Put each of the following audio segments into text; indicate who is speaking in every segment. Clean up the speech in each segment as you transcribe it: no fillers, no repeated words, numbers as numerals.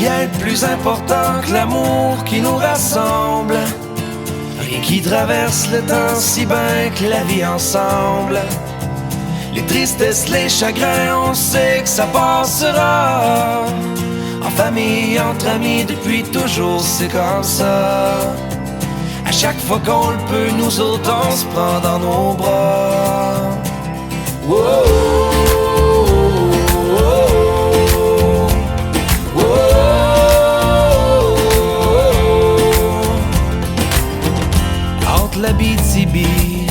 Speaker 1: Rien de plus important que l'amour qui nous rassemble. Rien qui traverse le temps si bien que la vie ensemble. Les tristesses, les chagrins, on sait que ça passera. En famille, entre amis, depuis toujours c'est comme ça. À chaque fois qu'on le peut, nous autres on se prend dans nos bras. Wow. L'Abitibi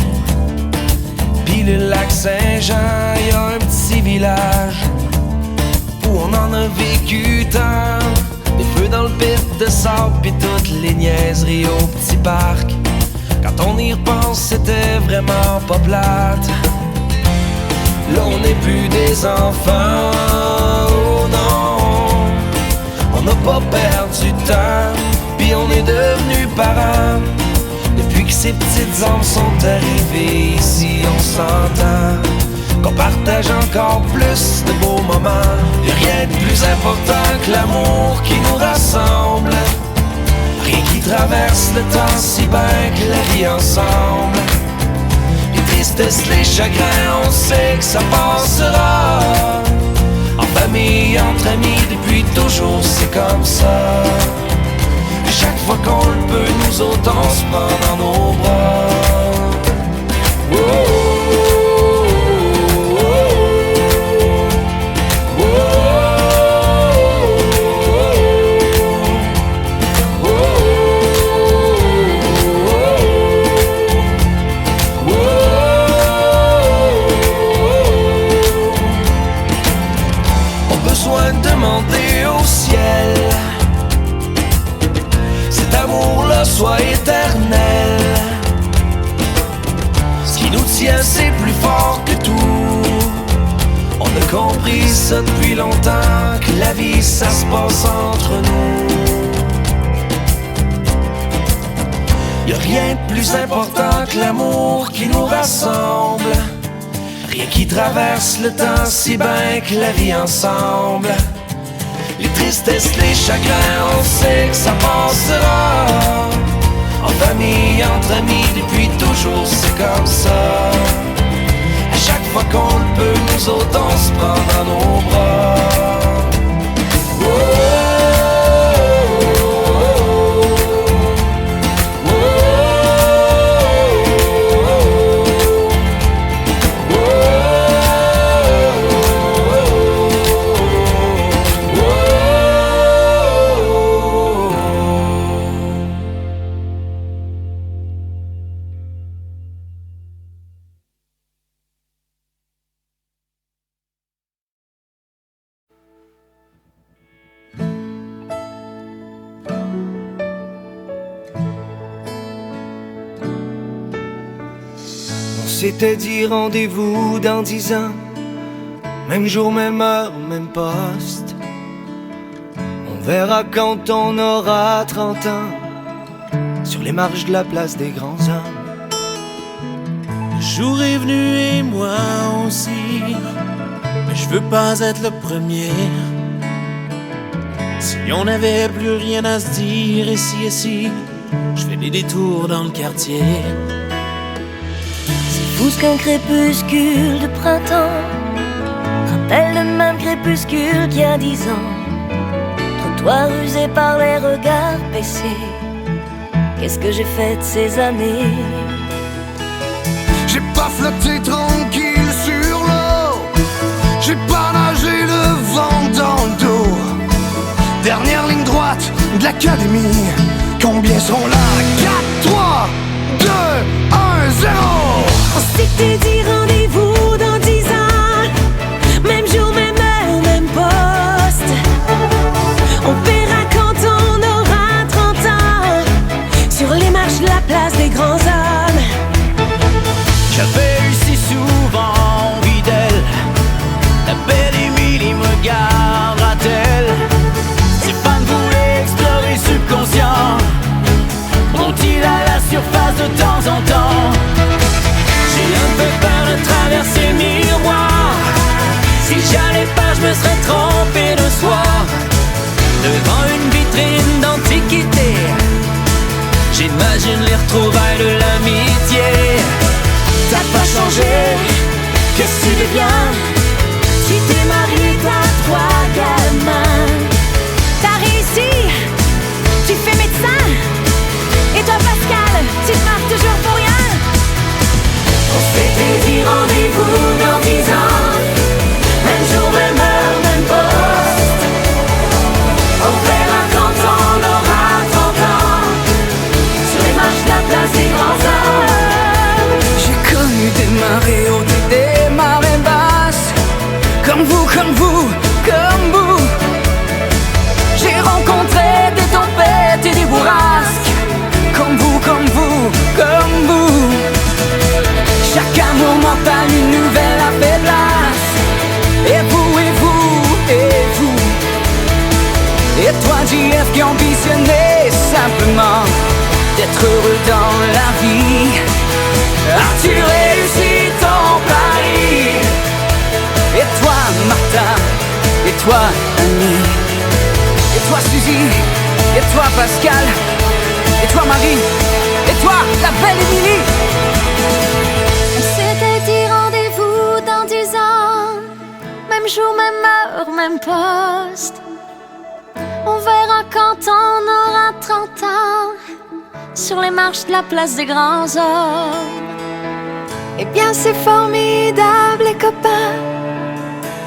Speaker 1: puis le lac Saint-Jean, y a un petit village où on en a vécu tant. Des feux dans le pit de sable pis toutes les niaiseries au petit parc. Quand on y repense, c'était vraiment pas plate. Là on n'est plus des enfants, oh non. On n'a pas perdu de temps, pis on est devenus parents. Depuis que ces petites âmes sont arrivées ici, on s'entend qu'on partage encore plus de beaux moments. Y'a rien de plus important que l'amour qui nous rassemble. Rien qui traverse le temps si bien que la vie ensemble. Les tristesses, les chagrins, on sait que ça passera. En famille, entre amis, depuis toujours c'est comme ça. Chaque fois qu'on le peut, nous autres on se prend dans nos bras. Oh, oh, oh, oh, oh, pas besoin de demander au ciel amour-là soit éternel. Ce qui nous tient c'est plus fort que tout. On a compris ça depuis longtemps, que la vie ça se passe entre nous. Y'a rien de plus important que l'amour qui nous rassemble. Rien qui traverse le temps si bien que la vie ensemble. Les tristesses, les chagrins, on sait que ça passera. En famille, entre amis, depuis toujours c'est comme ça. À chaque fois qu'on le peut, nous autres on se prend dans nos bras. C'était dit rendez-vous dans 10 ans. Même jour, même heure, même poste. On verra quand on aura 30 ans, sur les marches de la place des grands hommes.
Speaker 2: Le jour est venu et moi aussi, mais je veux pas être le premier. Si on n'avait plus rien à se dire ici, je fais des détours dans le quartier.
Speaker 3: Plus qu'un crépuscule de printemps, rappelle le même crépuscule qu'il y a 10 ans. Trottoir usé par les regards baissés, qu'est-ce que j'ai fait de ces années?
Speaker 4: J'ai pas flotté tranquille sur l'eau, j'ai pas nagé le vent dans le dos. Dernière ligne droite de l'académie, combien seront là? 4, 3, 2, 1, 0.
Speaker 3: On s'était dit rendez-vous dans 10 ans, même jour, même heure, même poste. On verra quand on aura 30 ans, sur les marches de la place des grands hommes.
Speaker 2: J'avais eu si souvent envie d'elle, la belle Émilie me gardera-t-elle? Stéphane voulait explorer subconscient, monte-t-il à la surface de temps en temps? J'ai un peu peur de traverser le miroir, si j'allais pas je me serais trompé de soir. devant une vitrine d'antiquité. J'imagine les retrouvailles de l'amitié.
Speaker 3: T'as pas changé, qu'est-ce que tu deviens? Tu t'es marié, t'as 3 gamins. T'as réussi, tu fais médecin. Et toi Pascal, tu te marres toujours pour rien. On s'était dit rendez-vous dans 10 ans. Même jour, même heure, même poste. On verra quand on aura 30 ans. Sur les marches de la place des grands hommes.
Speaker 2: J'ai connu des marées hautes et des marées basses. Comme vous, comme vous, comme vous. J'ai rencontré des tempêtes et des bourrasques. Comme vous, comme vous, comme vous. Chaque amour mental, une nouvelle a fait place. Et vous, et vous, et vous. Et toi, JF, qui ambitionnais simplement d'être heureux dans la vie. As-tu réussi ton pari? Et toi, Martin, et toi, Annie, et toi, Suzy, et toi, Pascal, et toi, Marie, et toi, la belle Émilie.
Speaker 3: On s'était dit rendez-vous dans 10 ans. Même jour, même heure, même poste. On verra quand on aura 30 ans. Sur les marches de la place des grands hommes. Eh bien c'est formidable les copains.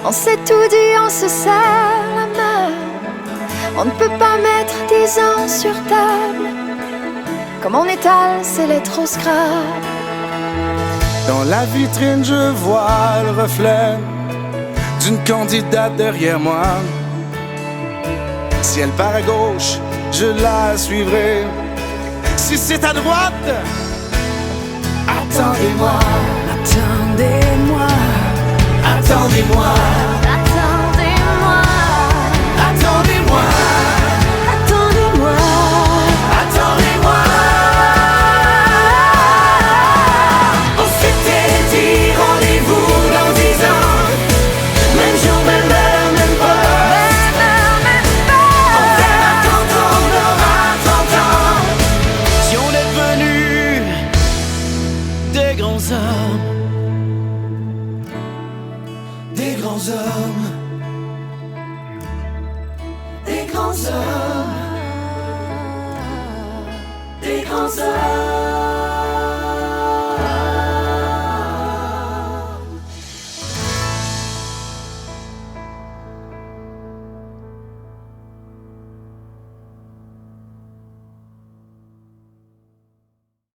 Speaker 3: On s'est tout dit, on se serre la main. On ne peut pas mettre 10 ans sur table. Comme on étale ses lettres au scrap.
Speaker 4: Dans la vitrine, je vois le reflet d'une candidate derrière moi. Si elle part à gauche, je la suivrai. Si c'est à droite, attendez-moi,
Speaker 2: Attendez-moi,
Speaker 4: attendez-moi,
Speaker 3: Attendez-moi,
Speaker 4: attendez-moi,
Speaker 3: attendez-moi.
Speaker 4: attendez-moi. On s'était dit rendez-vous dans 10 ans. Même jour, même heure, même poste. On verra quand on aura 30 ans.
Speaker 2: si on est devenus des grands hommes.
Speaker 4: Des grands hommes, des grands hommes, des grands hommes.